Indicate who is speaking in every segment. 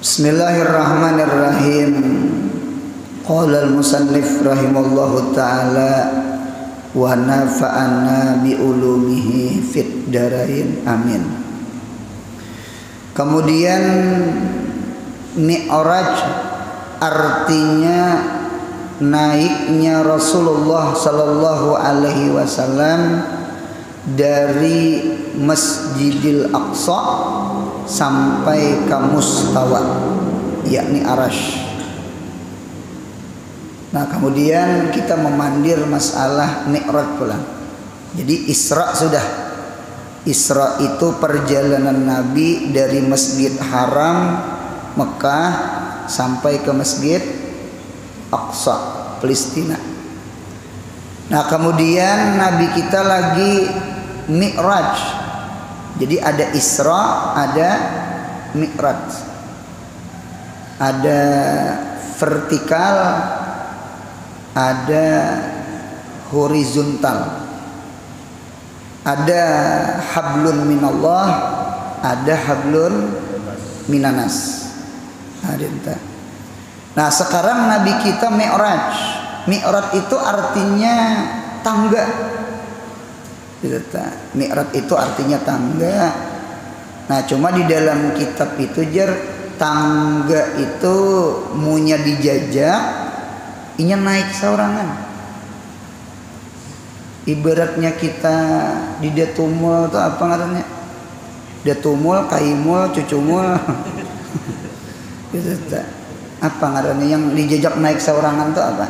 Speaker 1: Bismillahirrahmanirrahim. Qala al-musannif rahimallahu ta'ala wa nafa'ana bi ulumihi fid darain amin. Kemudian Mi'raj artinya naiknya Rasulullah sallallahu alaihi wasallam dari Masjidil Aqsa sampai ke mustawa, yakni arash. Nah, kemudian kita memandir masalah Mi'raj pula. Jadi Isra sudah. Isra itu perjalanan Nabi dari Masjid Haram Mekah sampai ke Masjid Aqsa Palestina. Nah, kemudian Nabi kita lagi Mi'raj. Jadi ada Isra, ada Mi'raj. Ada vertikal, ada horizontal. Ada hablun minallah, ada hablun minanas. Nah, sekarang Nabi kita Mi'raj. Mi'raj itu artinya tangga. Mi'raj itu artinya tangga. Nah, cuma di dalam kitab itu tangga itu munya dijajak, inya naik saurangan. Ibaratnya kita di datumul itu apa ngarannya? Datumul, kaimul, cucumul. Gitu. Apa ngarannya yang dijajak naik saurangan itu apa?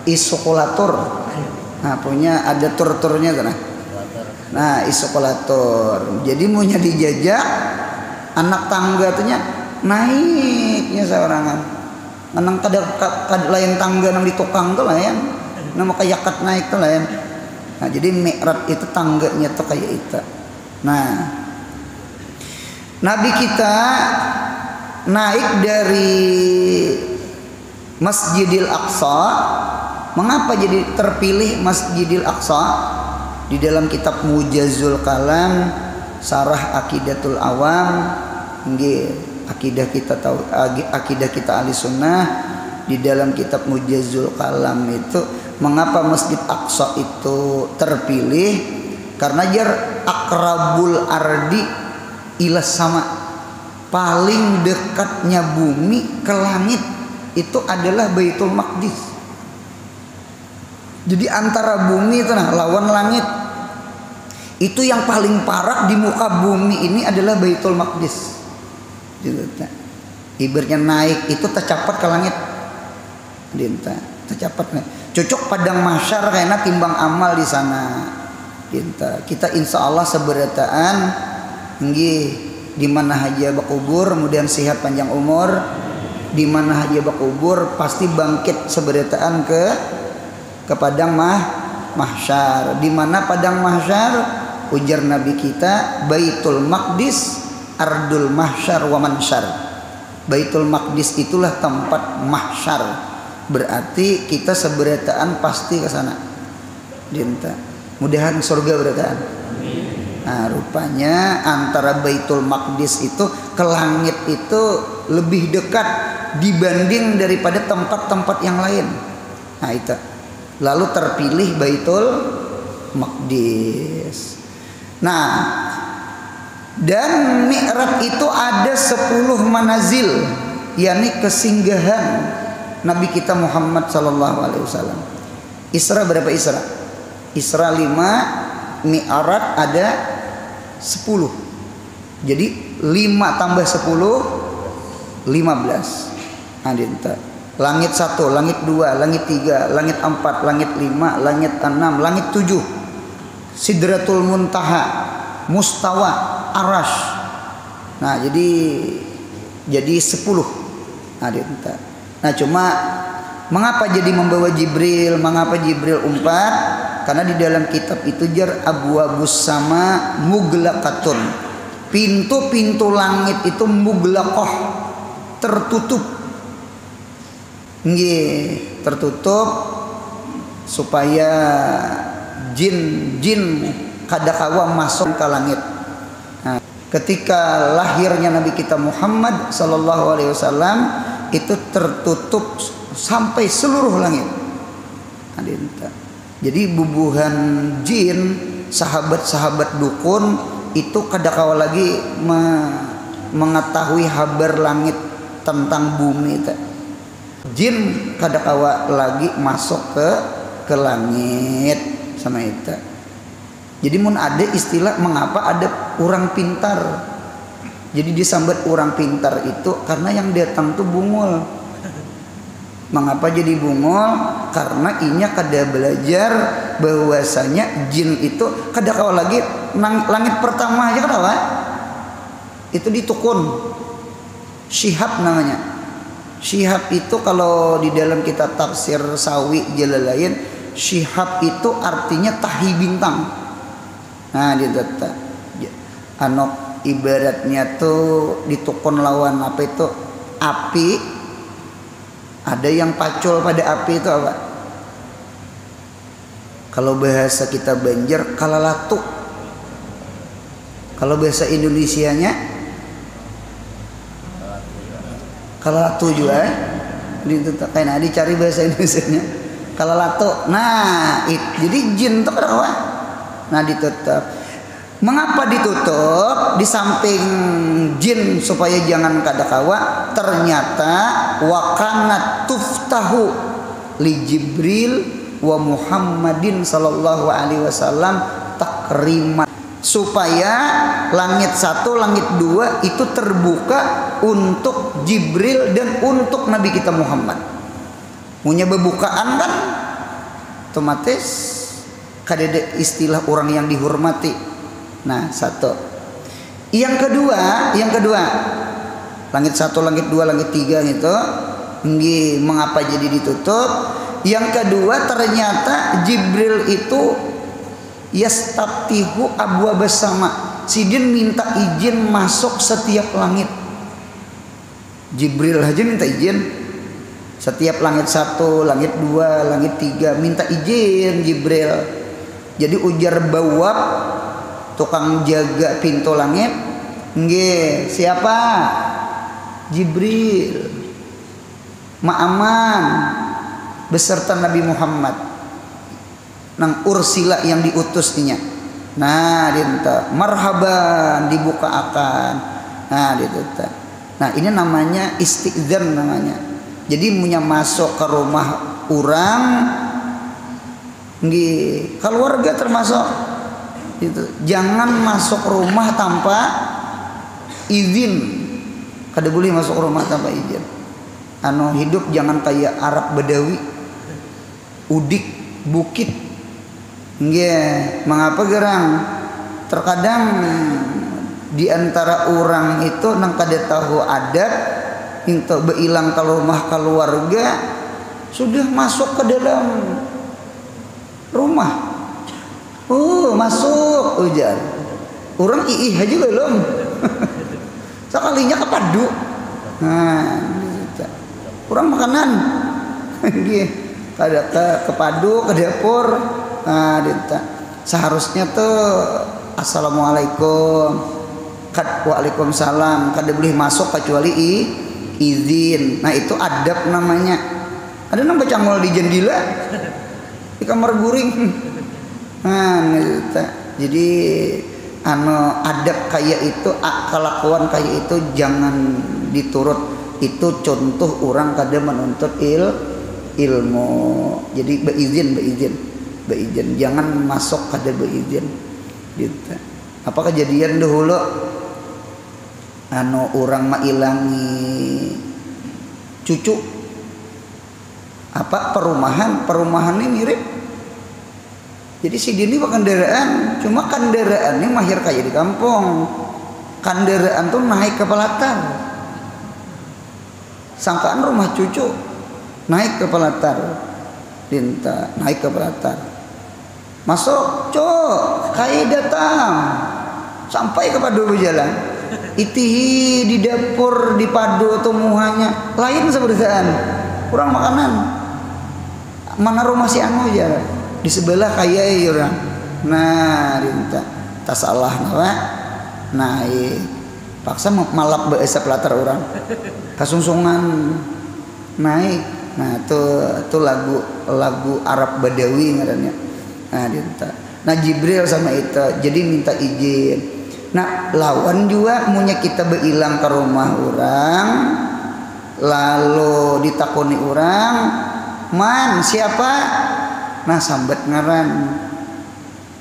Speaker 1: Isokulatur. Nah, punya ada tur-turnya tuh. Nah, isokulatur. Jadi maunya dijajak anak tangga tuhnya naiknya saurangan. Menang kada lain tangga nang di tukang tuh lain. Nama kayak kat naik tuh lain. Nah, jadi Mi'raj itu tangganya tuh kayak itu. Nah, Nabi kita naik dari Masjidil Aqsa. Mengapa jadi terpilih Masjidil Aqsa? Di dalam kitab Mujazul Kalam, Sarah Aqidatul Awam, akidah kita tahu, akidah kita ahli sunnah. Di dalam kitab Mujazul Kalam itu, mengapa Masjid Aqsa itu terpilih? Karena akrabul ardi ilas sama, paling dekatnya bumi ke langit itu adalah Baitul Maqdis. Jadi antara bumi itu lawan langit, itu yang paling parah di muka bumi ini adalah Baitul Maqdis. Ibaratnya naik itu tercapat ke langit. Tercapat nih. Cocok padang mahsyar karena timbang amal di sana. Kita insya Allah seberataan di mana haja bakubur, kemudian sehat panjang umur. Di mana haja bakubur pasti bangkit seberataan ke padang mahsyar. Di mana padang mahsyar, ujar Nabi kita, Baitul Maqdis ardul mahsyar wa mansyar. Baitul Maqdis itulah tempat mahsyar. Berarti kita seberataan pasti ke sana. Mudahan surga berataan. Nah, rupanya antara Baitul Maqdis itu ke langit itu lebih dekat dibanding daripada tempat-tempat yang lain. Nah, itu. Lalu terpilih Baitul Maqdis. Nah, dan Mi'raj itu ada 10 manazil, yakni kesinggahan Nabi kita Muhammad sallallahu alaihi wasallam. Isra berapa Isra? Isra 5, Mi'raj ada 10. Jadi 5 tambah 10 15. Langit 1, langit 2, langit 3, langit 4, langit 5, langit 6, langit 7. Sidratul Muntaha, Mustawa, Arash. Nah, jadi 10. Nah, cuma mengapa jadi membawa Jibril? Mengapa Jibril 4? Karena di dalam kitab itu abwabus sama muglaqatun. Pintu-pintu langit itu muglaqah, tertutup. Tertutup supaya jin kada kawa masuk ke langit. Nah, ketika lahirnya Nabi kita Muhammad sallallahu alaihi wasallam itu tertutup sampai seluruh langit. Jadi bubuhan jin, sahabat-sahabat dukun itu kadakawa lagi mengetahui kabar langit tentang bumi itu. Jin kadakawa lagi masuk ke langit sama itu. Jadi mun ada istilah mengapa ada orang pintar. Jadi disambat orang pintar itu karena yang datang tuh bungul. Mengapa jadi bungul? Karena inya kada belajar bahwasanya jin itu kada kawa lagi langit pertama aja kada kawa. Itu ditukun. Syihab namanya. Syihab itu kalau di dalam kitab tafsir Sawi Jalalain, syihab itu artinya tahi bintang. Nah, dia tetap ibaratnya tuh ditukun lawan apa itu api. Ada yang pacul pada api itu apa? Kalau bahasa kita Banjar kalalatu. Kalau bahasa Indonesianya kalalatu juga. Kayak dicari bahasa Indonesianya kalalatu. Nah, jadi jin itu apa? Nah, ditutup. Mengapa ditutup? Di samping jin supaya jangan kadakawa, ternyata wakanat tuftahu li Jibril wa Muhammadin sallallahu alaihi wasallam takriman, supaya langit 1, langit 2 itu terbuka untuk Jibril dan untuk Nabi kita Muhammad. Punya bebukaan kan otomatis kadede istilah orang yang dihormati. Nah, 1. Yang kedua, langit 1, langit 2, langit 3 gitu. Mengapa jadi ditutup? Yang kedua, ternyata Jibril itu yastaftihu abwaba sama. Sidin minta izin masuk setiap langit. Jibril aja minta izin. Setiap langit 1, langit 2, langit 3 minta izin Jibril. Jadi ujar bawab, tukang jaga pintu langit, nggih, siapa? Jibril. Ma'aman beserta Nabi Muhammad. Nang ursila yang diutusnya. Nah, dinta marhaban dibukakan. Nah, dinta. Nah, ini namanya istidzan namanya. Jadi punya masuk ke rumah orang, nggih, keluarga termasuk itu. Jangan masuk rumah tanpa izin. Kada boleh masuk rumah tanpa izin. Hidup jangan kayak Arab Badawi, udik bukit. Nggih, mengapa gerang? Terkadang di antara orang itu nang kada tahu adat, untuk beilang ke rumah keluarga sudah masuk ke dalam rumah. Masuk ujar. Orang iih aja belum. Sekalinya ke padu. Nah, kurang makanan. Kada ke padu, ke dapur. Nah, seharusnya tuh assalamualaikum. Waalaikumsalam. Kada boleh masuk kecuali izin. Nah, itu adab namanya. Ada nang bacangol di jendela di kamar guring. Nah, jadi adab kayak itu, kelakuan kayak itu jangan diturut. Itu contoh orang kada menuntut ilmu. Jadi beizin, jangan masuk kada beizin. Gitu. Apa kejadian dahulu? Orang mailangi cucu. Apa perumahan ini mirip. Jadi si dini kendaraan, cuma kendaraannya mahir kayak di kampung. Kendaraan tuh naik ke pelatar. Sangkaan rumah cucu naik ke pelatar. Dinta naik ke pelatar. Masuk, cok, kayak datang. Sampai ke padu berjalan. Itihi di dapur di padu atau muhanya lain seberdasaan. Kurang makanan. Mana rumah si anu aja. Di sebelah kayak orang. Nah, dinta tak salah nama. naik paksa malap bahasa pelatar orang kasungsungan naik. Nah tuh lagu Arab Badawi ngarannya. Nah Jibril sama itu jadi minta izin. Nah lawan juga munya kita beilang ke rumah orang lalu ditakoni orang man siapa. Nah sambat ngaran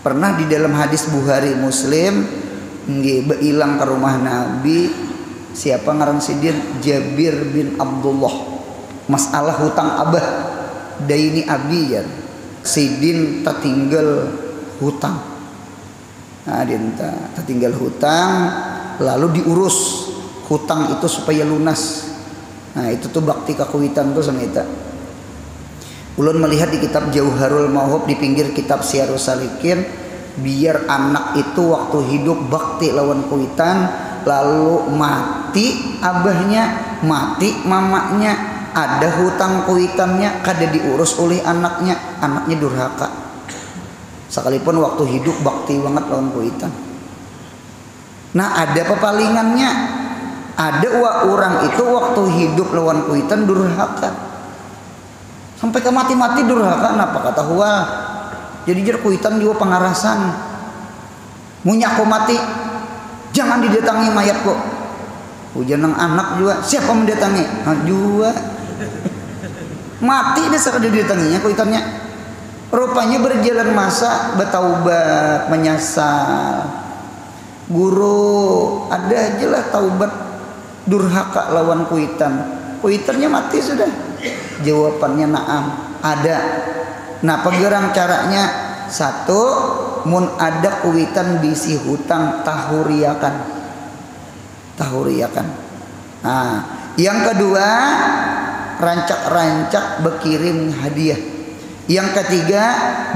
Speaker 1: pernah di dalam hadis Bukhari Muslim nggih beilang ke rumah Nabi siapa ngaran sidin Jabir bin Abdullah masalah hutang abah daini abi ya sidin tertinggal hutang. Nah dinta tertinggal hutang lalu diurus hutang itu supaya lunas. Nah itu tuh bakti kakuitan tuh sama kita. Ulun melihat di kitab Jauharul Mauhub di pinggir kitab Syiarus Salikin biar anak itu waktu hidup bakti lawan kuitan lalu mati abahnya mati mamanya ada hutang kuitannya kada diurus oleh anaknya durhaka sekalipun waktu hidup bakti banget lawan kuitan. Nah ada pepalingannya ada orang itu waktu hidup lawan kuitan durhaka sampai ke mati-mati durhaka. Apa kata huwa jadi jer kuitan juga pengarasan munyak ko mati jangan didatangi mayat kok hujan nang anak juga siapa mendatangi juga mati dasar didatanginya kuitannya. Rupanya berjalan masa bertaubat menyesal guru ada aja lah taubat durhaka lawan kuitannya mati sudah. Jawabannya naam ada. Nah pegerang caranya satu mun ada kuitan bisi hutang tahuriakan. Nah yang kedua rancak-rancak berkirim hadiah. Yang ketiga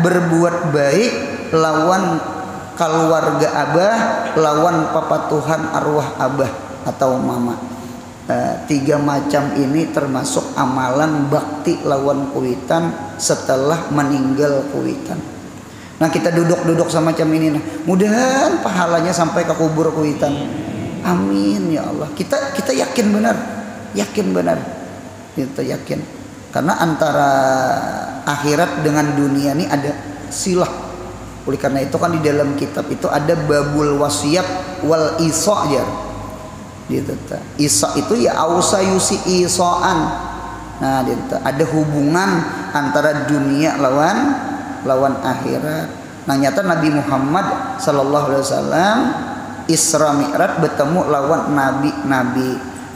Speaker 1: berbuat baik lawan keluarga abah lawan papatuhan arwah abah atau mama. 3 macam ini termasuk amalan bakti lawan kuitan setelah meninggal kuitan. Nah kita duduk semacam ini nah. Mudahan pahalanya sampai ke kubur kuitan. Amin ya Allah. Kita yakin benar. Kita yakin. Karena antara akhirat dengan dunia ini ada silah. Oleh karena itu kan di dalam kitab itu ada babul wasiat wal isa aja. Isa itu ya ausa yusi isaan. Nah ada hubungan antara dunia lawan akhirat. Nah nyata Nabi Muhammad sallallahu alaihi wasallam Isra Mi'raj bertemu lawan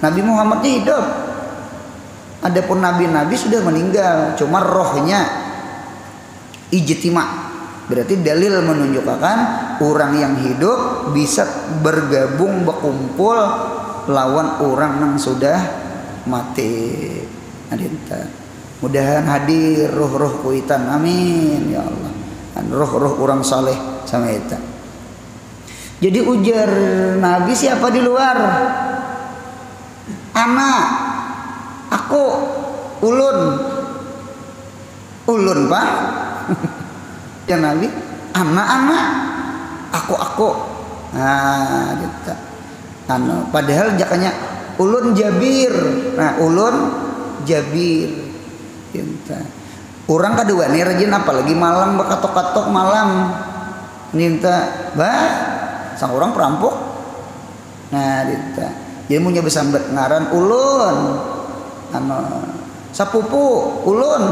Speaker 1: Nabi Muhammadnya hidup. Adapun nabi-nabi sudah meninggal, cuma rohnya ijtima. Berarti dalil menunjukkan orang yang hidup bisa bergabung berkumpul lawan orang yang sudah mati. Mudahan hadir roh-roh kuitan, amin ya Allah. Dan roh-roh orang saleh sama kita. Jadi ujar Nabi siapa di luar? Anak, aku, ulun pak. Ya Nabi, anak, aku. Nah, gitu. Padahal jakanya ulun Jabir. Nah, ulun Jabir. Gitu. Orang kedua nih rajin apalagi malam bakatok-katok malam. Ninta, sang orang perampok. Nah, gitu. Jadi punya besambat ngaran ulun. Sapupu ulun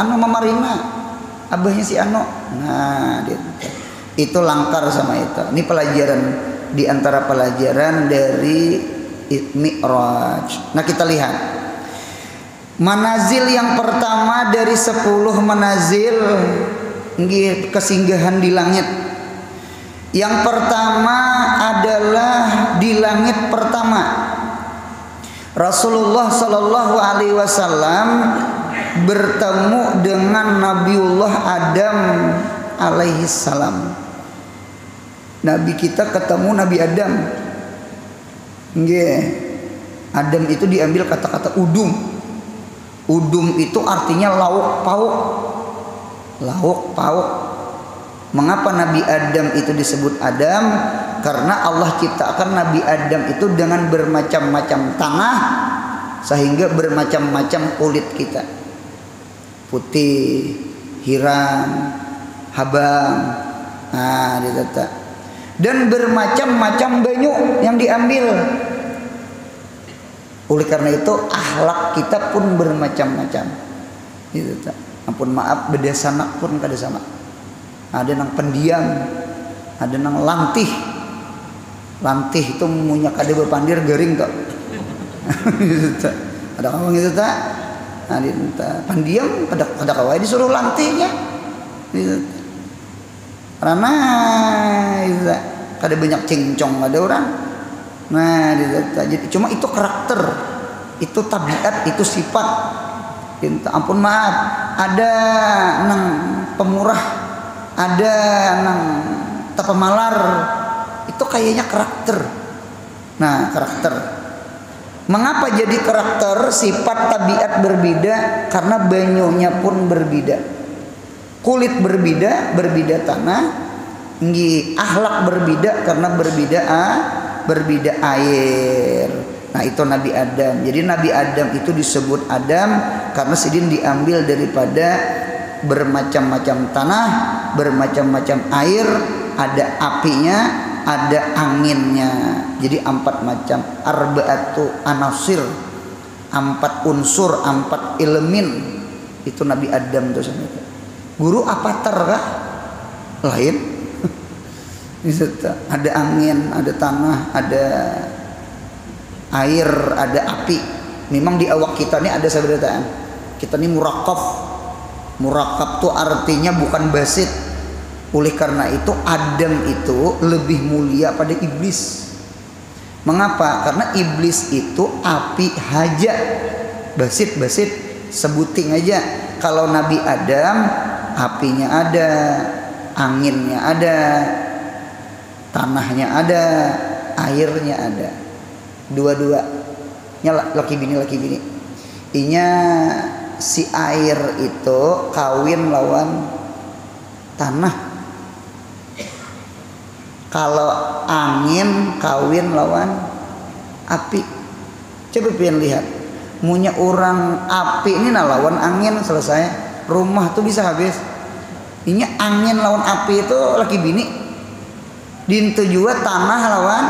Speaker 1: mamarina. Abahnya si Ano. Nah, itu langkar sama itu. Ini pelajaran di antara pelajaran dari Mi'raj. Nah, kita lihat. Manazil yang pertama dari 10 manazil kesinggahan di langit. Yang pertama adalah di langit pertama. Rasulullah sallallahu alaihi wasallam bertemu dengan Nabiullah Adam alaihi salam. Nabi kita ketemu Nabi Adam. Nggih. Adam itu diambil kata-kata udum. Udum itu artinya lauk pauk. Lauk pauk. Mengapa Nabi Adam itu disebut Adam? Karena Allah ciptakan Nabi Adam itu dengan bermacam-macam tanah, sehingga bermacam-macam kulit kita. Putih, hiram, habang. Nah, ditata. Dan bermacam-macam banyu yang diambil. Oleh karena itu akhlak kita pun bermacam-macam. Ditata. Ampun maaf, beda sanak pun kada sama. Ada nang pendiam, ada nang lantih. Lantih itu punya kada berpandir garing kok. Ada kawan gitu tak? Nah, pendiam kada kawai disuruh lantihnya. Karena itu kada banyak cincong ada orang. Nah, jadi cuma itu karakter, itu tabiat, itu sifat. Ampun maaf, ada nang pemurah, ada nang tapamalar, itu kayaknya karakter. Nah, karakter. Mengapa jadi karakter? Sifat tabiat berbeda karena banyunya pun berbeda. Kulit berbeda, berbeda tanah. Akhlak berbeda karena berbeda air. Nah, itu Nabi Adam. Jadi Nabi Adam itu disebut Adam karena sidin diambil daripada bermacam-macam tanah, bermacam-macam air, ada apinya, ada anginnya. Jadi 4 macam, arba'atu anasir, 4 unsur, 4 elemen. Itu Nabi Adam itu. Guru avatar kah? Lain. Ada angin, ada tanah, ada air, ada api. Memang di awak kita ini ada seberataan. Kita ini murakab. Murakab itu artinya bukan basit. Oleh karena itu Adam itu lebih mulia pada iblis. Mengapa? Karena iblis itu api haja. Basit sebuting aja. Kalau Nabi Adam apinya ada, anginnya ada, tanahnya ada, airnya ada. Dua-duanya laki bini. Inya si air itu kawin lawan tanah. Kalau angin kawin lawan api. Coba pian lihat. Munya orang api ini lawan angin, selesai. Rumah tuh bisa habis. Ini angin lawan api itu laki bini. Dintu juga tanah lawan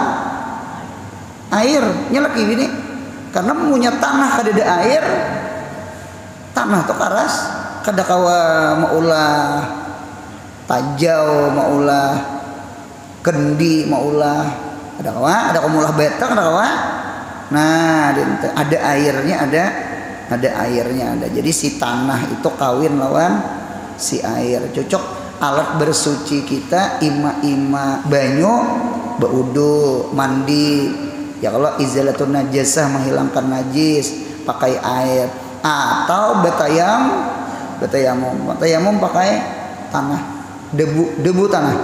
Speaker 1: air, nya laki bini. Karena punya tanah kada ada air. Tanah tuh karas, kada kawa maulah tajau, maulah kendi, maulah ada kamulah beta, kada kawa. Nah, ada airnya, ada airnya ada. Jadi si tanah itu kawin lawan si air. Cocok alat bersuci kita, ima banyu, baudu, mandi. Ya kalau izalatun najasah, menghilangkan najis, pakai air. Atau betayamum pakai tanah, debu tanah.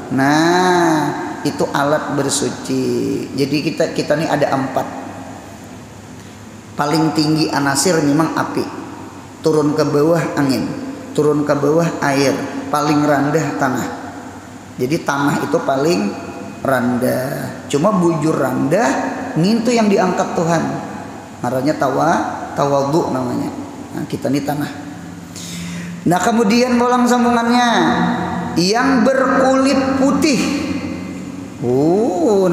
Speaker 1: Nah, itu alat bersuci. Jadi kita ini ada 4. Paling tinggi anasir memang api, turun ke bawah angin, turun ke bawah air, paling rendah tanah. Jadi tanah itu paling rendah. Cuma bujur rendah ngintu yang diangkat Tuhan. Marahnya tawadhu namanya. Nah, kita ini tanah. Nah, kemudian bolang sambungannya yang berkulit putih.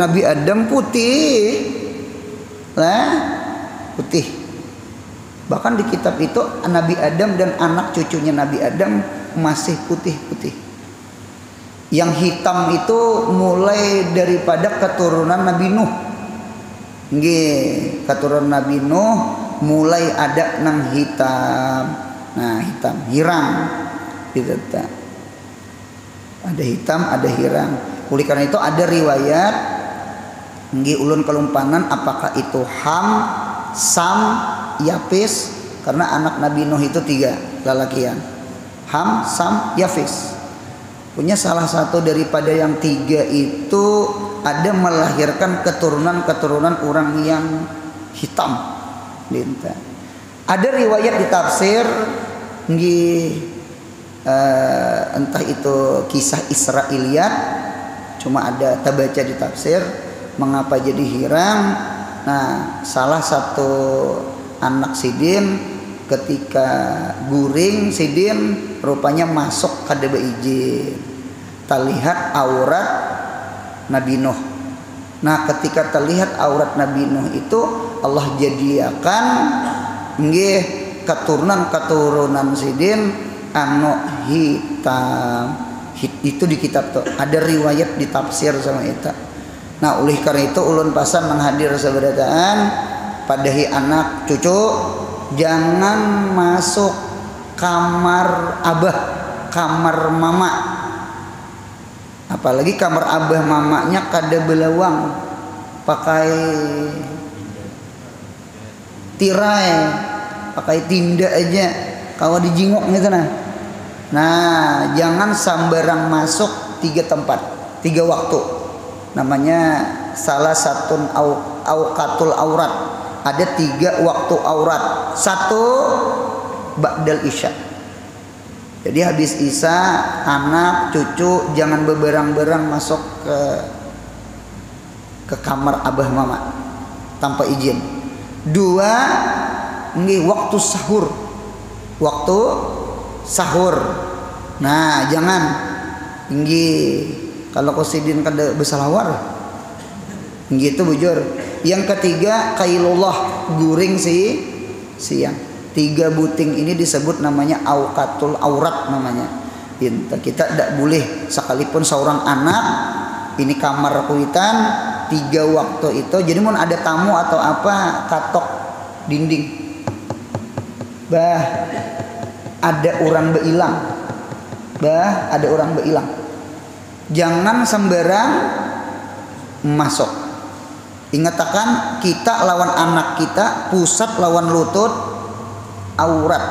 Speaker 1: Nabi Adam putih. Putih. Bahkan di kitab itu Nabi Adam dan anak cucunya Nabi Adam masih putih-putih. Yang hitam itu mulai daripada keturunan Nabi Nuh. Keturunan Nabi Nuh mulai ada nang hitam. Nah, hitam, hirang. Gitu. Ada hitam, ada hirang. Oleh karena itu ada riwayat ulun kelumpanan apakah itu Ham, Sam, Yafis, karena anak Nabi Nuh itu 3 lalakian. Ham, Sam, Yafis. Punya salah satu daripada yang 3 itu ada melahirkan keturunan orang yang hitam. Ada riwayat di tafsir entah itu kisah Israiliyat, cuma ada terbaca di tafsir mengapa jadi hirang. Nah, salah satu anak Sidin ketika guring Sidin rupanya masuk kada beizin. Terlihat aurat Nabi Nuh. Nah, ketika terlihat aurat Nabi Nuh itu Allah jadiakan nggih keturunan Sidin anu hitam. Itu di kitab tuh ada riwayat di tafsir sama itu. Nah, oleh karena itu ulun pasan menghadir sabarataan padahi anak cucu jangan masuk kamar abah, kamar mama. Apalagi kamar abah mamanya kada belawang, pakai tirai, pakai tindak aja kalau dijingok gitu nah. Nah, jangan sambarang masuk 3 tempat, 3 waktu. Namanya salah satu auqatul aurat. Ada 3 waktu aurat. 1 ba'dal isya. Jadi habis isya anak cucu jangan beberang-berang masuk ke kamar abah mama tanpa izin. 2 nggih waktu sahur. Waktu sahur. Nah, jangan nggih kalau Sidin kada bersalawar. Nggih itu bujur. Yang ketiga qailullah, guring siang. 3 buting ini disebut namanya auqatul aurat namanya. Kita tidak boleh sekalipun seorang anak ini kamar kuitan 3 waktu itu. Jadi mun ada tamu atau apa katok dinding. Bah ada orang beilang. Bah ada orang beilang. Jangan sembarang masuk. Ingatakan kita lawan anak kita, pusat lawan lutut, aurat.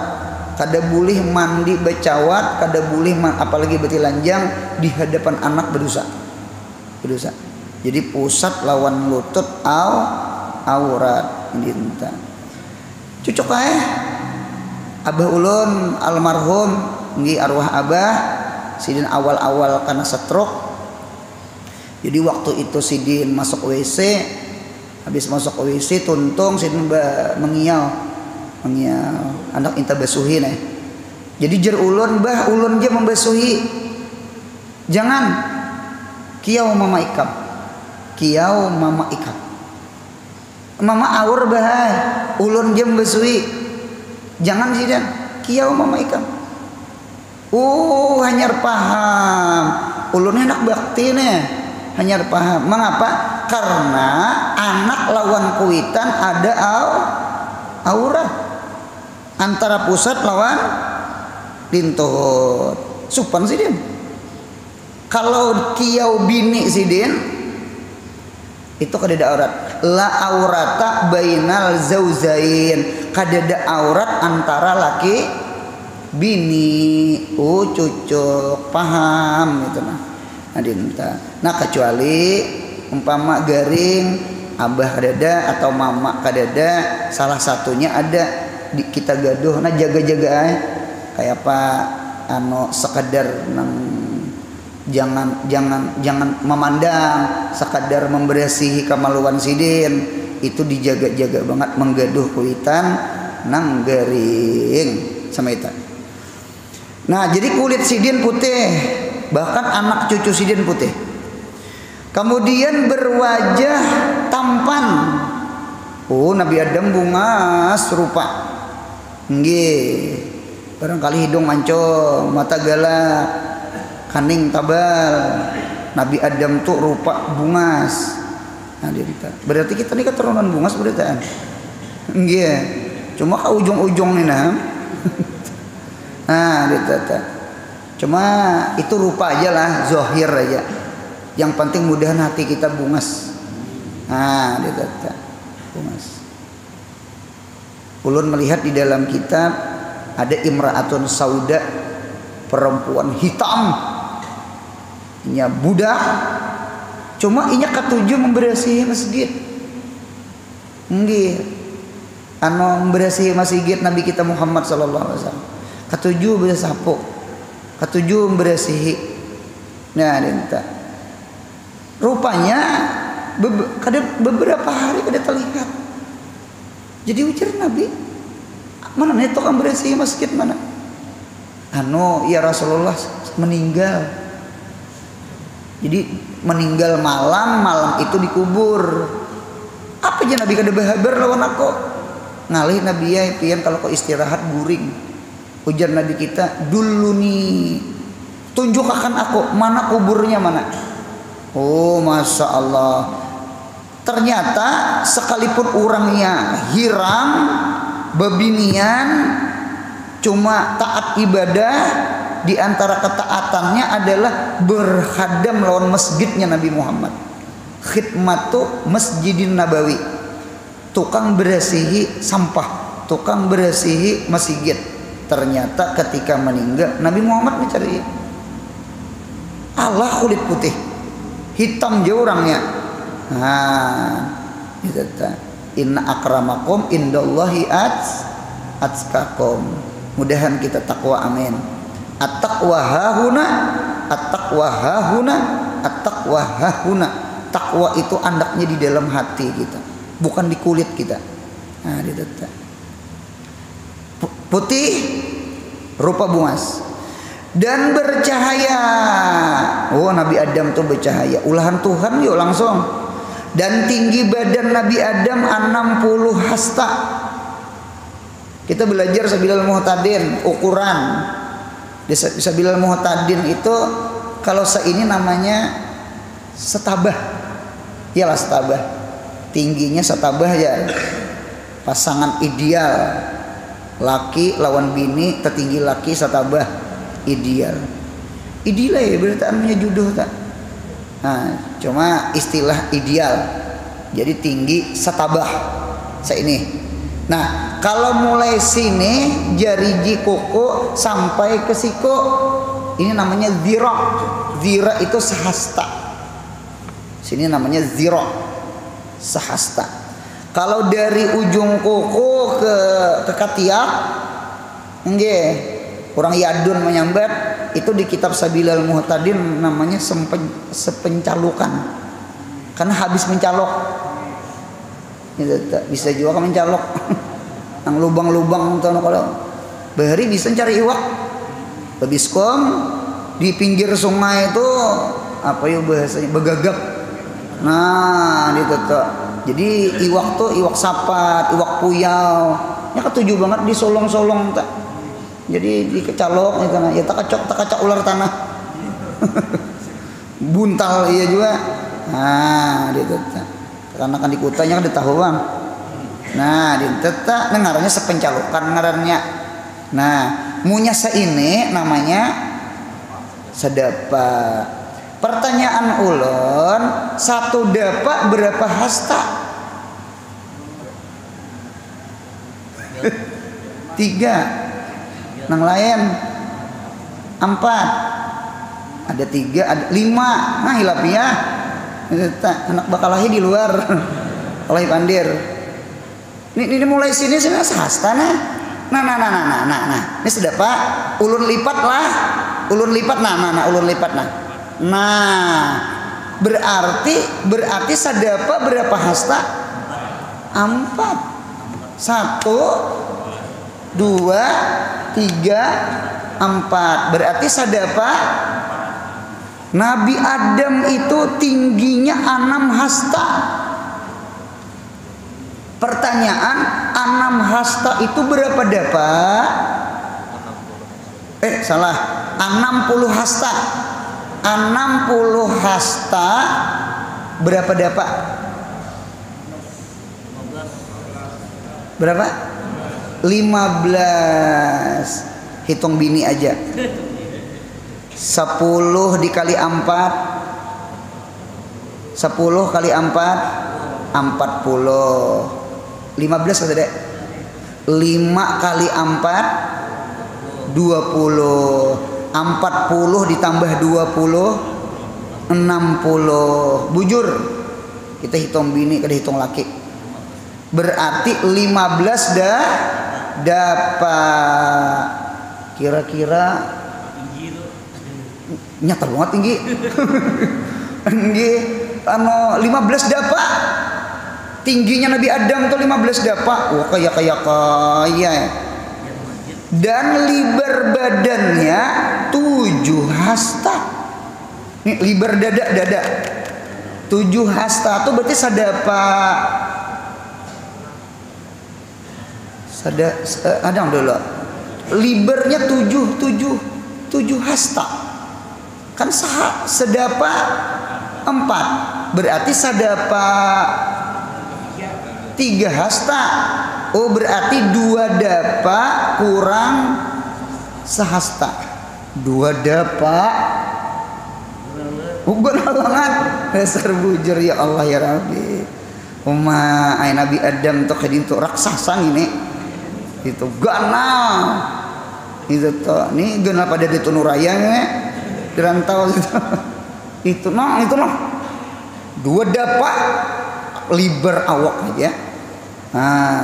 Speaker 1: Kada boleh mandi becawat, kada boleh apalagi betilanjang di hadapan anak berdosa. Berdosa. Jadi pusat lawan lutut aurat dinta. Cucuk ae. Abah ulun almarhum nggih arwah abah Sidin awal-awal karena stroke. Jadi waktu itu Sidin masuk WC, habis masuk WC tuntung Sidin mengiau anak inta basuhi nih. Jadi jer ulun bah ulun je membasuhi. Jangan kiau mama ikam. Kiau mama ikam. Mama awur bah ulun je membasuhi. Jangan Sidin kiau mama ikam. Hanyar paham. Ulun enak bakti nih. Hanyar paham. Mengapa? Karena anak lawan kuitan ada aurat antara pusat lawan lintut. Supan Sidin. Kalau kiau bini Sidin itu kadada aurat. La aurata bainal zauzain. Kadada aurat antara laki bini. Cucuk paham gitu nah. Nah kecuali umpama garing abah kadada atau mama kadada, salah satunya ada kita gaduh. Nah jaga-jaga kayak apa sekadar jangan memandang, sekadar memberasihi kemaluan Sidin itu dijaga-jaga banget menggaduh kuitan nang garing sama itu. Nah jadi kulit Sidin putih, bahkan anak cucu Sidin putih. Kemudian berwajah tampan. Nabi Adam bungas rupa. Nggih. Barangkali hidung mancung, mata galak, kaning tabal. Nabi Adam tuh rupa bungas. Nah, berarti kita ini keturunan bungas beritaan. Nggih. Cuma ke ujung-ujung nih nah. Nah, cuma itu rupa aja lah, zahir aja. Yang penting mudahan hati kita bungas. Nah, bungas. Ulun melihat di dalam kitab ada imra'atun sauda, perempuan hitam. Inya budak. Cuma inya ketujuh memberasihi masjid. Nggih. Memberasihi masjid Nabi kita Muhammad sallallahu alaihi wasallam. Ketujuh bersapu. Ketujuh memberasihi. Nah, dinta. Rupanya beberapa hari kada terlihat. Jadi ujar Nabi, mana nih tukang bersih masjid mana? Ya Rasulullah meninggal. Jadi meninggal malam itu dikubur. Apa aja Nabi kada berhabar lawan aku? Ngalih Nabi ya pian kalau kau istirahat guring. Ujar Nabi kita, duluni, tunjukkan aku mana kuburnya mana. Oh masya Allah. Ternyata sekalipun orangnya hiram, bebinian, cuma taat ibadah, di antara ketaatannya adalah berkhadam lawan masjidnya Nabi Muhammad. Khidmatu Masjidin Nabawi, tukang berasihi sampah, tukang berasihi masjid. Ternyata ketika meninggal Nabi Muhammad mencari Allah kulit putih, hitam je orangnya. Gitu ta. Inna akramakum indallahi atqakum. Mudahan kita takwa, amin. At-taqwa hahuna, at-taqwa hahuna, at-taqwa hahuna. Takwa itu andaknya di dalam hati kita, bukan di kulit kita. Gitu ta. Putih rupa bungas dan bercahaya. Oh Nabi Adam tuh bercahaya, ulahan Tuhan yuk langsung. Dan tinggi badan Nabi Adam 60 hasta. Kita belajar Sabilal Muhtadin ukuran. Sabilal Muhtadin itu kalau seini namanya setabah. Iyalah setabah. Tingginya setabah ya. Pasangan ideal. Laki lawan bini, tertinggi laki setabah ideal. Ideal ya berarti namanya jodoh tak. Cuma istilah ideal. Jadi tinggi setabah. Ini. Nah, kalau mulai sini jari kuku sampai ke siku, ini namanya zira. Zira itu sehasta. Sini namanya zira, sehasta. Kalau dari ujung kuku ke ketiak, nggih, orang Yadun menyambat, itu di kitab Sabilal Muhtadin namanya sepencalukan. Karena habis mencalok. Bisa juga kan mencalok. Nang lubang-lubang tahu kalau bahari bisa cari iwak. Lebiskom di pinggir sungai itu apa ya bahasanya begagap. Nah, gitu tuh. Jadi iwak tuh iwak sapat, iwak puyau. Ya ketujuh banget di solong-solong tak. Jadi dikecalok gitu nah. Ya tak kacok ular tanah. Buntal iya juga. Nah, gitu tuh. Karena kan di kutanya kan ditahu bang. Nah, di teta dengarnya sepencalukan ngarannya. Nah, munyasa ini namanya sedapa. Pertanyaan ulun, satu dapak berapa hasta? 3. Nang lain 4. Ada 3, ada 5. Nah, hilapnya anak bakal lahir di luar. Oleh pandir. Ini mulai sini sehasta nah. Nah. Ini sudah Pak. Ulun lipat lah. Ulun lipat nah ulun lipat nah. Nah, berarti sadapa berapa hasta? 4. 1 2 3 4. Berarti sadapa Nabi Adam itu tingginya 6 hasta. Pertanyaan, 6 hasta itu berapa dapat? Salah. 60 hasta. 60 hasta berapa dapat? Berapa? 15. Hitung bini aja. 10 dikali 4. 10 kali 4 40. 15 kata dek. 5 kali 4 20. 40 ditambah 20 60. Bujur. Kita hitung bini, kada hitung laki. Berarti 15 dapat. Kira-kira nyata banget tinggi. Nggih. 15 dapa. Tingginya Nabi Adam tuh 15 dapa. Wah, kaya. Dan liber badannya 7 hasta. Nih liber dada. 7 hasta tuh berarti sadapa. Ada dulu. Libernya 7 hasta. Kan sedapa 4. Berarti sadapa 3 hasta. Oh, berarti 2 dapa kurang sehasta. 2 dapa. Bukan halangan. Dasar bujur ya Allah ya Rabbi. Ay Nabi Adam tuh kadintu raksasa ini. Itu ganal. Itu tuh. Nih ganal pada di Tunuraya nih. Dirantau gitu. Itu noh. 2 dapa liber awak aja.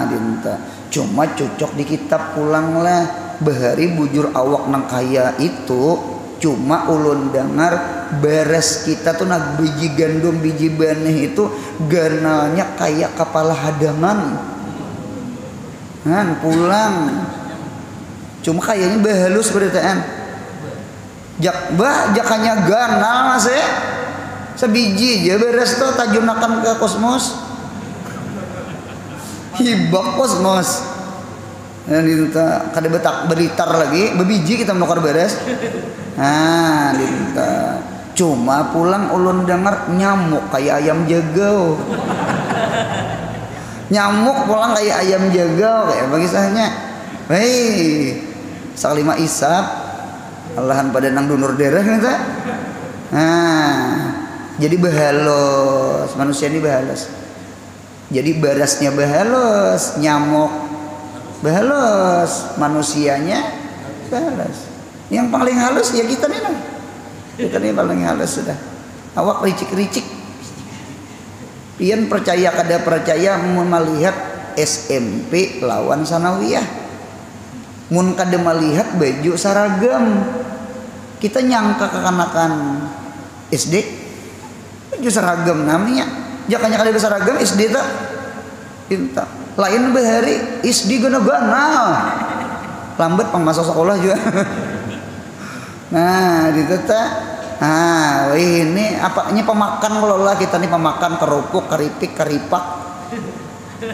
Speaker 1: Dinta. Cuma cocok di kitab pulang lah. Bahari bujur awak nang kaya itu cuma ulun dengar beres kita tuh nak biji gandum biji benih itu ganalnya kayak kepala hadangan. Pulang. Cuma kayaknya bahalus beritaan. Jakanya ganal mas ya. Sebiji aja beres tuh tajunakan ke kosmos. Hibak kosmos. Dinta kada betak beritar lagi bebiji kita menukar beres. Dinta. Cuma pulang ulun dengar nyamuk kayak ayam jagau. Nyamuk pulang kayak ayam jagau kayak bagi sahnya. Saklima isap Allahan pada nang donor darah kita. Jadi bahalos, manusia ini bahalos. Jadi barasnya bahalos, nyamuk bahalos, manusianya bahalos. Yang paling halus ya kita nih. Kita nih paling halus sudah. Awak ricik-ricik. Pian percaya kada percaya melihat SMP lawan sanawiyah. Mun kada melihat baju seragam. Kita nyangka kekanakan SD baju seragam namanya. Jakanya kada seragam SD tak. Kita lain bahari SD gana-gana. Lambat masuk sekolah juga. Ditata. Ini apanya pemakan kalau lah kita nih pemakan kerupuk, keripik, keripak.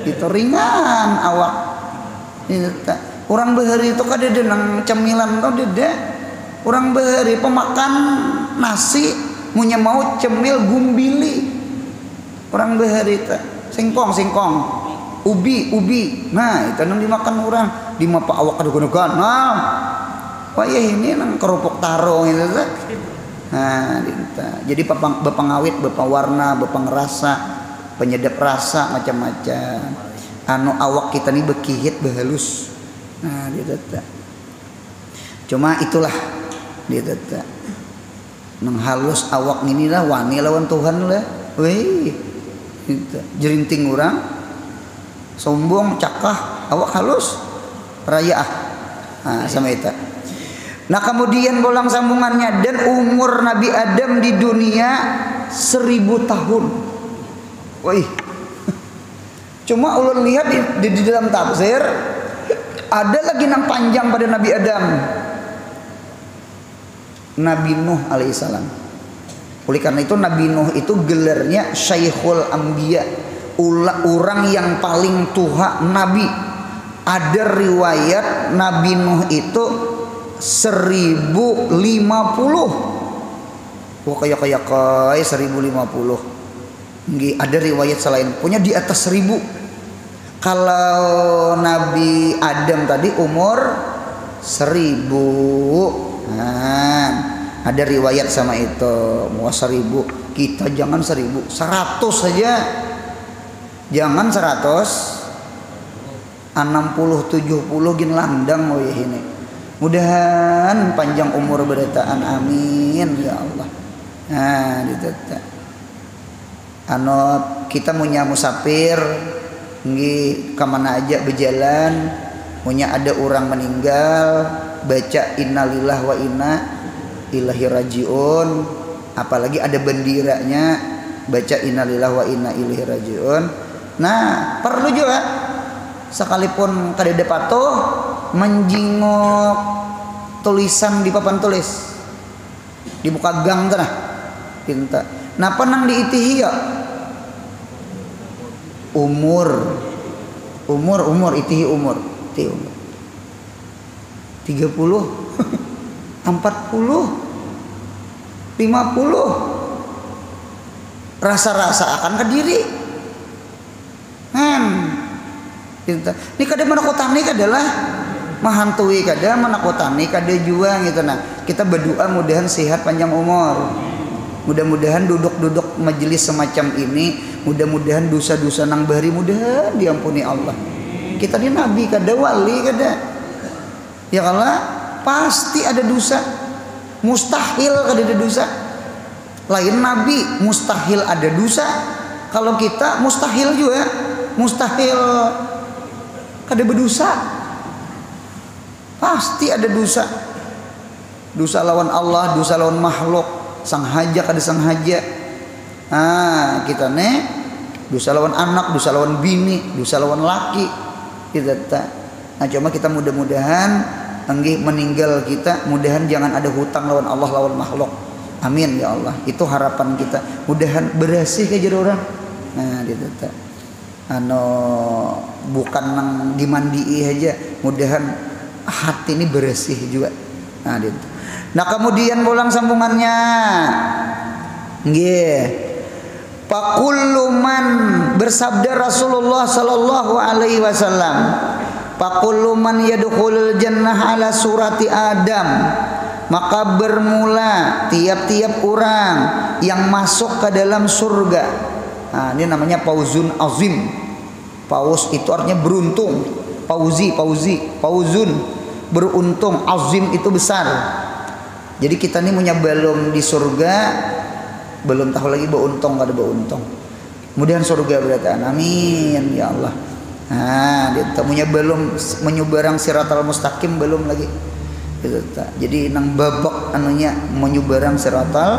Speaker 1: Itu ringan awak. Ditata. Orang bahari itu kada ada nang cemilan tuh dede. Orang bahari pemakan nasi, punya mau cemil gumbili. Orang bahari itu singkong, ubi. Itu nang dimakan orang. Di mapa awak kada guna-guna. Wah ya ini nang kerupuk tarong itu. Jadi bepengawit, bepewarna, bepengrasa, penyedap rasa macam-macam. Awak kita nih bekihit behalus. Cuma itulah nang halus awak ini lah wani lawan Tuhan lah. Jerinting orang sombong cakah awak halus raya sama itu. Nah kemudian bolang sambungannya dan umur Nabi Adam di dunia 1000 tahun. Cuma ulun lihat di dalam tafsir ada lagi nang panjang pada Nabi Adam. Nabi Nuh alaihissalam. Oleh karena itu Nabi Nuh itu gelarnya Syekhul Anbiya, orang yang paling tua Nabi. Ada riwayat Nabi Nuh itu 1050. Kayak 1050. Ada riwayat selain punya di atas 1000. Kalau Nabi Adam tadi umur 1000. Ada riwayat sama itu mau 1000. Kita jangan 1000, 100 saja. Jangan 100, 60-70 gin landang mau ya ini. Mudahan panjang umur berataan, amin ya Allah. Kita punya musafir kemana aja berjalan, punya ada orang meninggal, baca innalillah wa inna ilaihi rajiun, apalagi ada bendiranya baca innalillahi wa inna ilaihi rajiun. Nah, perlu juga sekalipun kadede patuh menjingok tulisan di papan tulis di muka gang tanah pinta. Nah, penang diitihi ya umur itihi umur 30 40 50 rasa-rasa akan ke diri ini kada menakutani adalah mahantui kada menakutani kada jua gitu. Nah, kita berdoa mudahan sehat panjang umur, mudah-mudahan duduk-duduk majelis semacam ini, mudah-mudahan dosa-dosa nang bahari mudahan diampuni Allah. Kita ini nabi kada wali kada ya Allah, pasti ada dosa, mustahil kada ada dosa. Lain nabi mustahil ada dosa, kalau kita mustahil juga, mustahil kada berdosa. Pasti ada dosa, dosa lawan Allah, dosa lawan makhluk, sanghaja kada sanghaja. Kita nih dosa lawan anak, dosa lawan bini, dosa lawan laki kita tak. Nah, cuma kita mudah-mudahan anggih meninggal kita, mudahan jangan ada hutang lawan Allah lawan makhluk. Amin ya Allah. Itu harapan kita. Mudahan berasih ke jadi orang. Nah, gitu tak. Bukan nang dimandii aja, mudahan hati ini bersih juga. Nah, gitu. Nah, kemudian pulang sambungannya. Nggih. Pakulluman bersabda Rasulullah sallallahu alaihi wasallam, pakulluman yadkhulul jannah ala surati Adam. Maka bermula tiap-tiap orang yang masuk ke dalam surga. Nah, ini namanya pauzun azim. Paus itu artinya beruntung. Pauzun beruntung, azim itu besar. Jadi kita ini punya belum di surga, belum tahu lagi beruntung kada beruntung. Kemudian surga berarti amin ya Allah. Nah, dia punya belum menyubarang siratal mustaqim belum lagi. Gitu, jadi nang babak anunya menyubarang siratal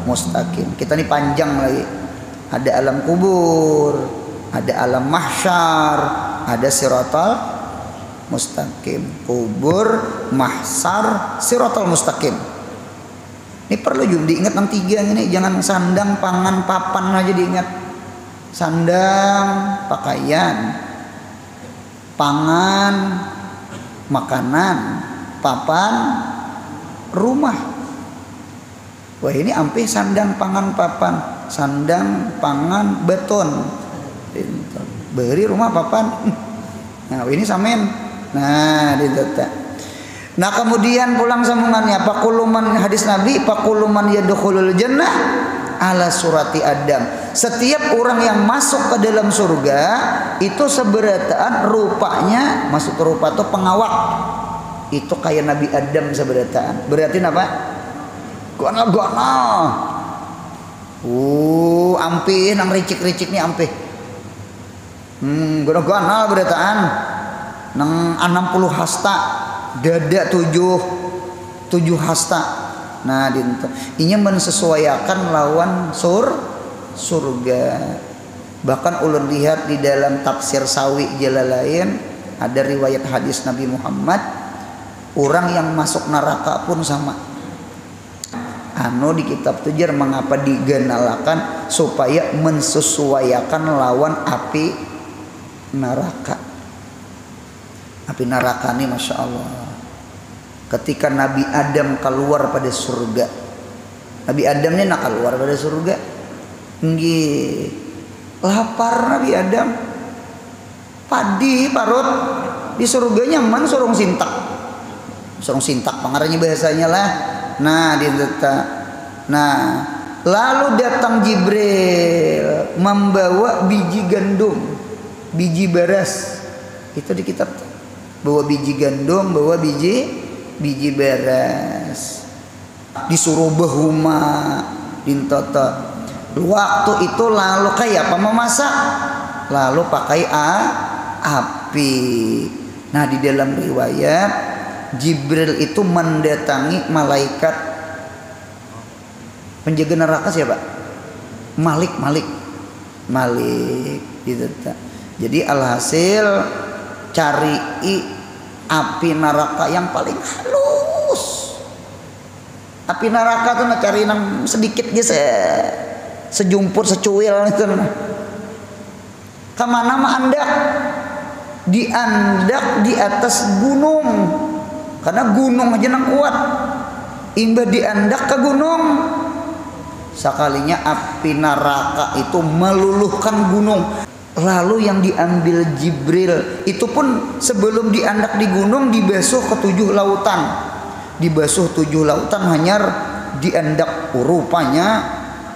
Speaker 1: mustaqim. Kita ini panjang lagi. Ada alam kubur, ada alam mahsyar, ada siratal mustaqim. Kubur, mahsyar, siratal mustaqim. Ini perlu juga diingat nang tiga ini, jangan sandang, pangan, papan aja diingat. Sandang, pakaian, pangan, makanan, papan, rumah. Wah, ini ampe sandang, pangan, papan, sandang, pangan, beton. Beri rumah, papan. Nah, ini samen. Nah, ditata. Nah, kemudian pulang sambungannya, pakuluman hadis Nabi, pakuluman yadkhulul jannah ala surati Adam. Setiap orang yang masuk ke dalam surga itu seberataan rupanya, masuk ke rupa itu pengawak. Itu kayak Nabi Adam seberataan. Berarti apa? Gonal-gonal. Ampih nang ricik-ricik nih ampih. Gonal-gonal berataan. Nang 60 hasta, dada 7 hasta. Nah, ini mensesuaikan lawan surga. Bahkan ulun lihat di dalam tafsir Sawi Jalalain ada riwayat hadis Nabi Muhammad, orang yang masuk neraka pun sama. Di kitab tujar mengapa diganalakan supaya mensesuaikan lawan api neraka. Api neraka ini masya Allah. Ketika Nabi Adam keluar pada surga, Nabi Adam ini nak keluar pada surga, nggih lapar Nabi Adam, padi parut di surganya man sorong sintak pengarangnya bahasanya lah. Nah, lalu datang Jibril membawa biji gandum, biji beras. Itu di kitab, bawa biji gandum, bawa biji beras. Disuruh bahuma dintata. Waktu itu lalu kayak apa memasak? Lalu pakai api. Nah, di dalam riwayat Jibril itu mendatangi malaikat penjaga neraka siapa? Malik gitu. Jadi alhasil cari api neraka yang paling halus. Api neraka tuh cari yang sedikit gitu, sejumput secuil gitu. Kemana mah andak? Diandak di atas gunung, karena gunung aja nang kuat. Imbah diandak ke gunung, sekalinya api neraka itu meluluhkan gunung. Lalu yang diambil Jibril itu pun sebelum diandak di gunung dibasuh ke 7 lautan. Dibasuh 7 lautan hanyar diandak. Rupanya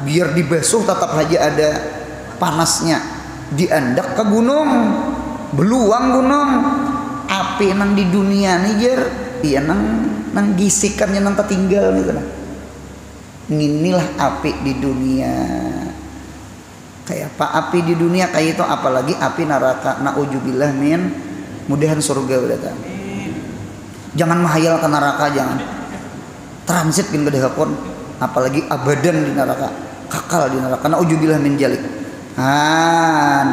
Speaker 1: biar dibasuh tetap aja ada panasnya. Diandak ke gunung, beluang gunung. Api nang di dunia nih jer, iya nang gisikannya nang tertinggal gitu lah. Inilah api di dunia. Kayak apa api di dunia kayak itu, apalagi api neraka. Nauzubillah min, mudahan surga udah tahu. Jangan mahayal ke neraka, jangan transit bin kedahapun, apalagi abadan di neraka, kakal di neraka. Nauzubillah min jalik.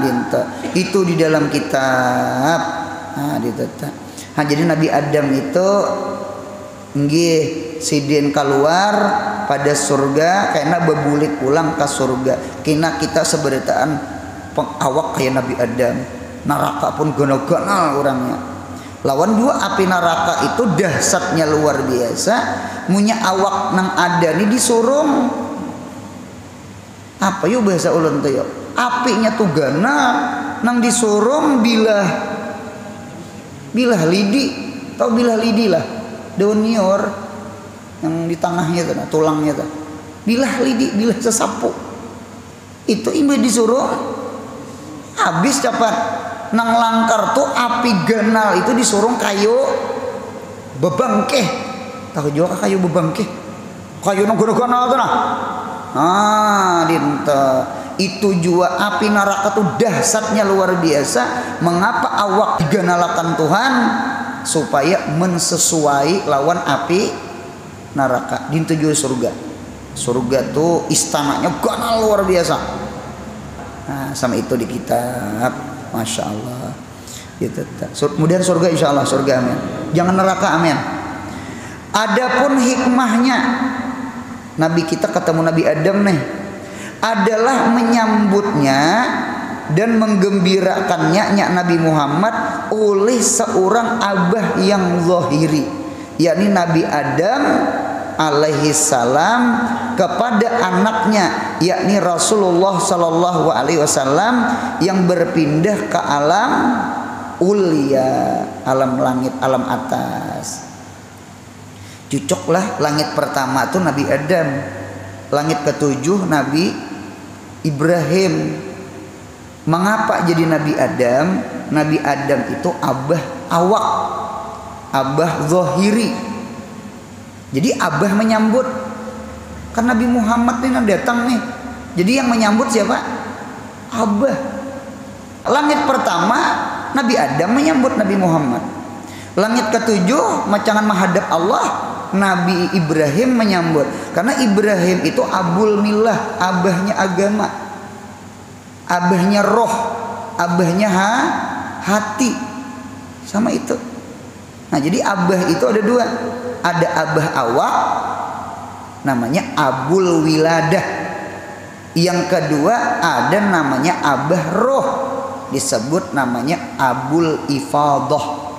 Speaker 1: Dinta itu di dalam kitab. Jadi Nabi Adam itu nggih sidin keluar pada surga karena bebulik pulang ke surga. Kina kita seberataan pengawak kayak Nabi Adam. Neraka pun gonal-gonal orangnya. Lawan dua api neraka itu dahsyatnya luar biasa. Munya awak nang ada nih disurung. Apa yuk bahasa ulun tuh yuk? Apinya tuh gana nang disurung bilah lidi. Tahu bilah lidi lah. Daun nior yang di tengahnya tuh, tulangnya tuh. Bilah lidi, bilah sesapu. Itu imbah disuruh habis dapat nang langkar tuh api ganal itu disuruh kayu bebangkeh. Tahu juga kayu bebangkeh? Kayu nang ganal tuh nah. Dinta. Itu juga api neraka tuh dahsyatnya luar biasa. Mengapa awak diganalakan Tuhan? Supaya mensesuai lawan api neraka. Dintu juga surga. Surga tuh istananya ganal luar biasa. Nah, sama itu di kitab. Masya Allah. Gitu. Kemudian surga, insya Allah surga, amin. Jangan neraka, amin. Adapun hikmahnya Nabi kita ketemu Nabi Adam nih adalah menyambutnya dan menggembirakannya Nabi Muhammad oleh seorang abah yang zahiri, yakni Nabi Adam alaihi salam kepada anaknya yakni Rasulullah sallallahu alaihi wasallam yang berpindah ke alam ulia, alam langit, alam atas. Cocoklah langit pertama itu Nabi Adam, langit ketujuh Nabi Ibrahim. Mengapa jadi Nabi Adam? Nabi Adam itu abah awak, abah zahiri. Jadi abah menyambut. Kan Nabi Muhammad nih datang nih. Jadi yang menyambut siapa? Abah. Langit pertama Nabi Adam menyambut Nabi Muhammad. Langit ketujuh macangan menghadap Allah, Nabi Ibrahim menyambut. Karena Ibrahim itu abul millah, abahnya agama, abahnya roh, abahnya hati. Sama itu. Nah jadi abah itu ada dua. Ada abah awak, namanya abul wiladah. Yang kedua ada namanya abah roh, disebut namanya abul ifadah.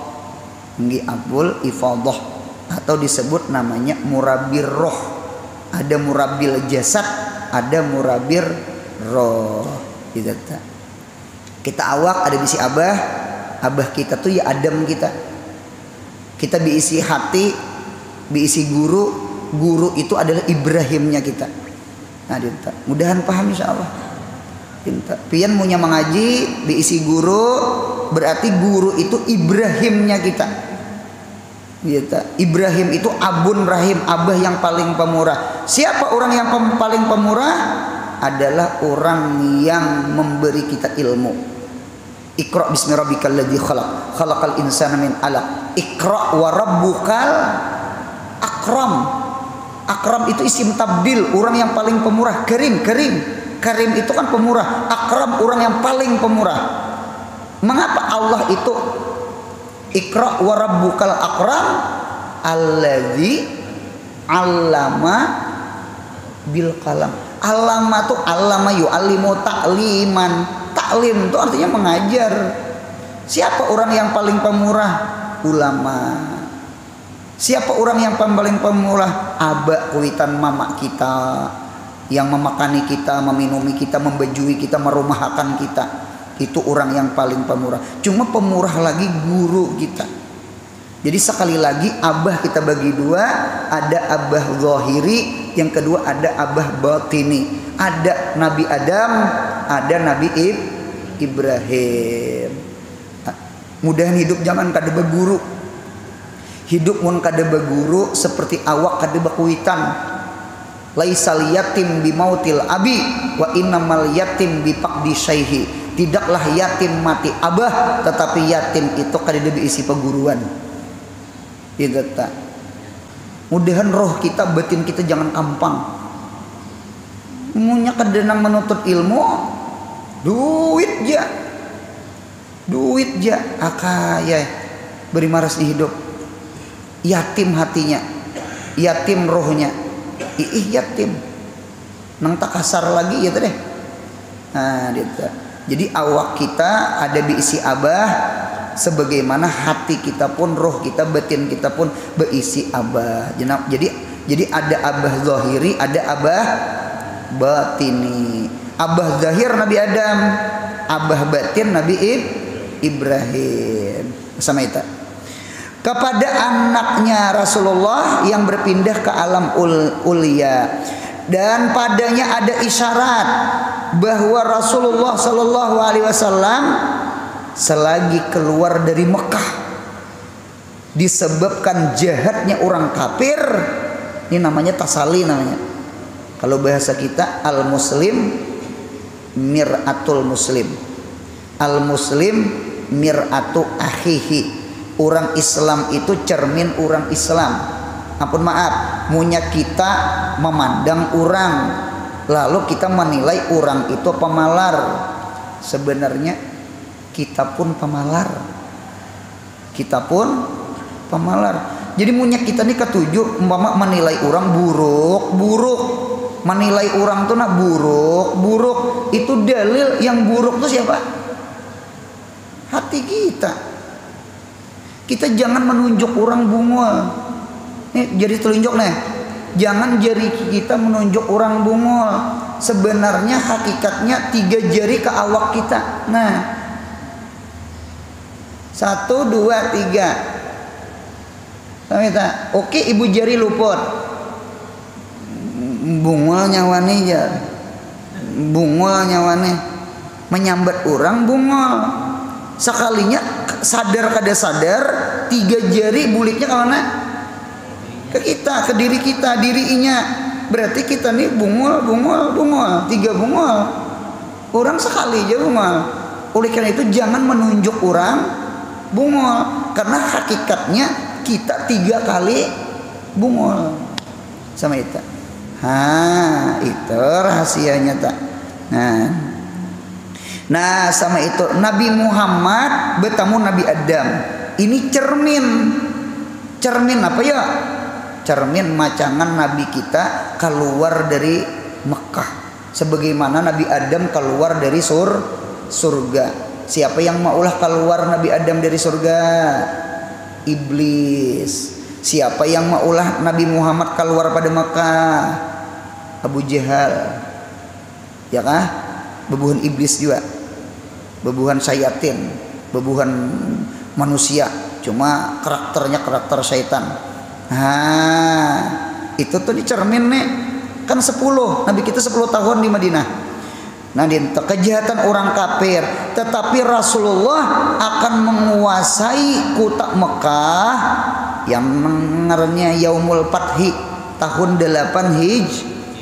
Speaker 1: Ini abul ifadah, atau disebut namanya murabir roh. Ada murabil jasad, ada murabir roh. Kita awak ada bisi abah. Abah kita tuh ya Adam kita. Kita diisi hati, diisi guru. Guru itu adalah Ibrahimnya kita. Nah, dinta. Mudahan paham insyaallah. Dinta. Pian punya mengaji diisi guru, berarti guru itu Ibrahimnya kita. Gitu. Ibrahim itu abun rahim, abah yang paling pemurah. Siapa orang yang paling pemurah? Adalah orang yang memberi kita ilmu. Iqra bismi rabbikal ladzi khalaq, khalaqal insana min 'alaq. Iqra wa rabbukal akram. Akram itu isim tabdil, orang yang paling pemurah. Karim Karim itu kan pemurah, akram orang yang paling pemurah. Mengapa Allah itu Iqra wa rabbukal akram alladzi 'allama bil qalam. Allama tuh allama yu'allimu ta'liman. Taklim itu artinya mengajar. Siapa orang yang paling pemurah? Ulama. Siapa orang yang paling pemurah? Abah kuitan mama kita yang memakani kita, meminumi kita, membejui kita, merumahakan kita. Itu orang yang paling pemurah. Cuma pemurah lagi guru kita. Jadi sekali lagi abah kita bagi dua. Ada abah zahiri, yang kedua ada abah batini. Ada Nabi Adam, ada Nabi Ibrahim. Mudahan hidup zaman kada beguru. Hidup mun kada beguru seperti awak kada bekuitan. Laisal yatim bimautil abi wa innamal yatim bifaqdi syaihi. Tidaklah yatim mati abah, tetapi yatim itu kada diisi peguruan. Gitu tak. Mudahan roh kita, batin kita jangan kampang. Munya kadenang menuntut ilmu, duit ja akaya beri maras di hidup. Yatim hatinya, yatim rohnya. Yatim nang tak kasar lagi ya deh. Nah gitu. Jadi awak kita ada diisi abah, sebagaimana hati kita pun, roh kita, batin kita pun berisi abah. Jadi ada abah zahiri, ada abah batini. Abah zahir Nabi Adam, abah batin Nabi Ibrahim. Sama itu. Kepada anaknya Rasulullah yang berpindah ke alam ulia, dan padanya ada isyarat bahwa Rasulullah Shallallahu Alaihi Wasallam selagi keluar dari Mekah disebabkan jahatnya orang kafir. Ini namanya tasali namanya. Kalau bahasa kita al muslim mir'atul muslim, al muslim mir'atu akhihi. Orang Islam itu cermin orang Islam. Ampun maaf, munya kita memandang orang, lalu kita menilai orang itu pemalar. Sebenarnya kita pun pemalar. Kita pun pemalar. Jadi munya kita ini ketujuh umpama menilai orang buruk. Menilai orang tuh nak buruk. Itu dalil yang buruk tuh siapa? Hati kita. Kita jangan menunjuk orang bungul. Nih jari telunjuk nih. Jangan jari kita menunjuk orang bungul. Sebenarnya hakikatnya 3 jari ke awak kita. Nah, 1, 2, 3. Oke, ibu jari luput. Bungul nyawane ya. Bungul nyawane. Menyambat orang bungul. Sekalinya sadar kada sadar 3 jari buliknya ke mana? Ke kita, ke diri kita, dirinya. Berarti kita nih bungul, 3 bungul. Orang sekali aja bungul. Oleh karena itu jangan menunjuk orang bungul, karena hakikatnya kita 3 kali bungul. Sama itu. Itu rahasianya tak. Nah sama itu Nabi Muhammad bertemu Nabi Adam. Ini cermin apa ya? Cermin macangan Nabi kita keluar dari Mekah, sebagaimana Nabi Adam keluar dari surga. Siapa yang maulah keluar Nabi Adam dari surga? Iblis. Siapa yang maulah Nabi Muhammad keluar pada Mekah? Abu Jahal. Ya kah? Bebuhan iblis juga, bebuhan sayatin, bebuhan manusia, cuma karakternya karakter syaitan. Itu tuh dicermin nih. Kan 10, Nabi kita 10 tahun di Madinah. Nah, kejahatan orang kafir, tetapi Rasulullah akan menguasai kota Mekah yang mengernya Yaumul Fathi tahun 8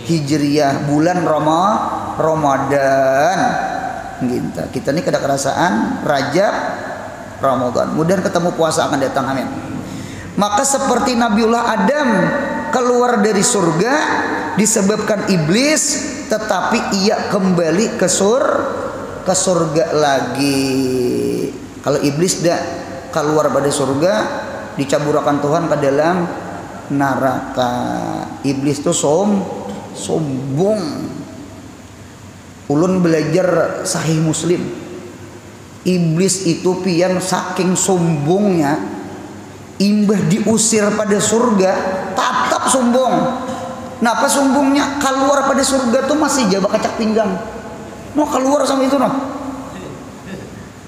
Speaker 1: Hijriyah, bulan Ramadan. Gitu. Kita ini kada kerasaan Rajab Ramadan. Mudah ketemu puasa akan datang, amin. Maka seperti Nabiullah Adam keluar dari surga disebabkan iblis, tetapi ia kembali ke surga lagi. Kalau iblis dah keluar pada surga, dicaburakan Tuhan ke dalam neraka. Iblis tuh sombong. Ulun belajar Sahih Muslim. Iblis itu pian saking sombongnya, imbah diusir pada surga tetap sombong. Kenapa sombongnya? Keluar pada surga tuh masih jaba kacak pinggang. Mau keluar sama itu noh.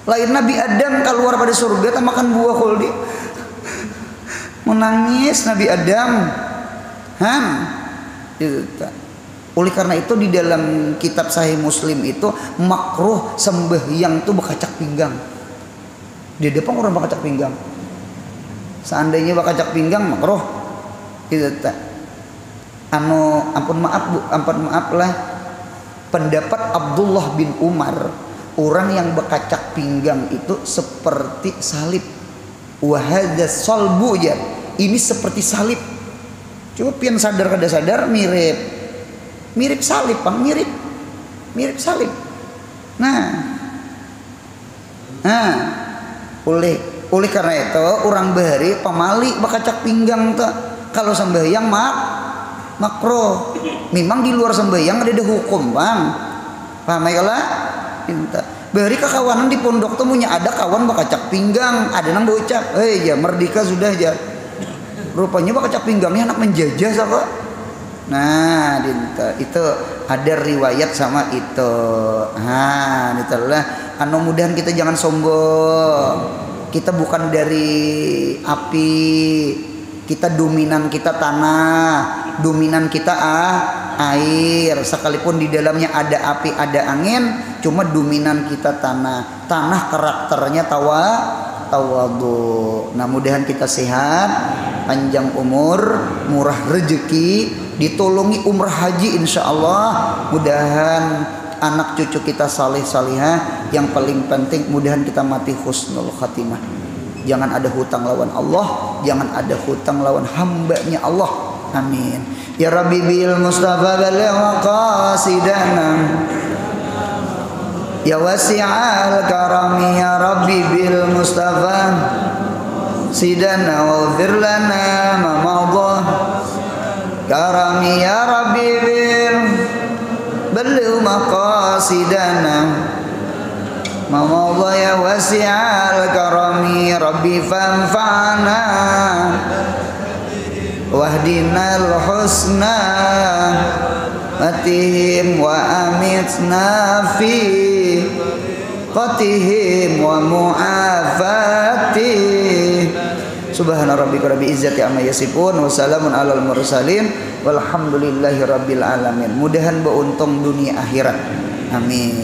Speaker 1: Lain Nabi Adam keluar pada surga tak makan buah khuldi. Menangis Nabi Adam. Oleh karena itu di dalam kitab Sahih Muslim itu makruh sembahyang tuh bekacak pinggang. Di depan orang bekacak pinggang. Seandainya bekacak pinggang makruh. Itu tak. Ampun maaf lah. Pendapat Abdullah bin Umar, orang yang bekacak pinggang itu seperti salib. Wahada salbu ya. Ini seperti salib. Coba pian sadar kada sadar mirip salib, Bang, mirip salib. Nah, oleh karena itu orang bahari pamali bekacak pinggang tuh kalau sembahyang makro. Memang di luar sembahyang ada hukum, Bang. Paham ya lah? Bahari kekawanan di pondok tuh punya ada kawan bekacak pinggang, ada nang berucap, ya merdeka sudah aja. Rupanya bekacak pinggangnya anak menjajah kok. Nah, itu ada riwayat sama itu. Nah, itulah mudahan kita jangan sombong. Kita bukan dari api. Kita dominan kita tanah, dominan kita air. Sekalipun di dalamnya ada api, ada angin, cuma dominan kita tanah. Tanah karakternya tawadu. Nah, mudahan kita sehat, panjang umur, murah rezeki, ditolongi umrah haji insyaallah. Mudahan anak cucu kita saleh salihah. Yang paling penting mudahan kita mati husnul khatimah. Jangan ada hutang lawan Allah, jangan ada hutang lawan hambanya Allah. Amin. Ya Rabbi bil Mustafa balagh qasidana. Ya wasi'al karami ya Rabbi bil Mustafa sidana waghfir lana ma madha karami ya Rabbi bil balagh maqasidana ma madha ya wasi'al karami Rabbi fanfa'na wahdinal husna atihim wa amitna fi qatihim wa mu'afati. Subhana rabbika rabbil izzati amma yasifun wa salamun alal mursalin walhamdulillahi rabbil alamin. Mudahan beruntung dunia akhirat. Amin.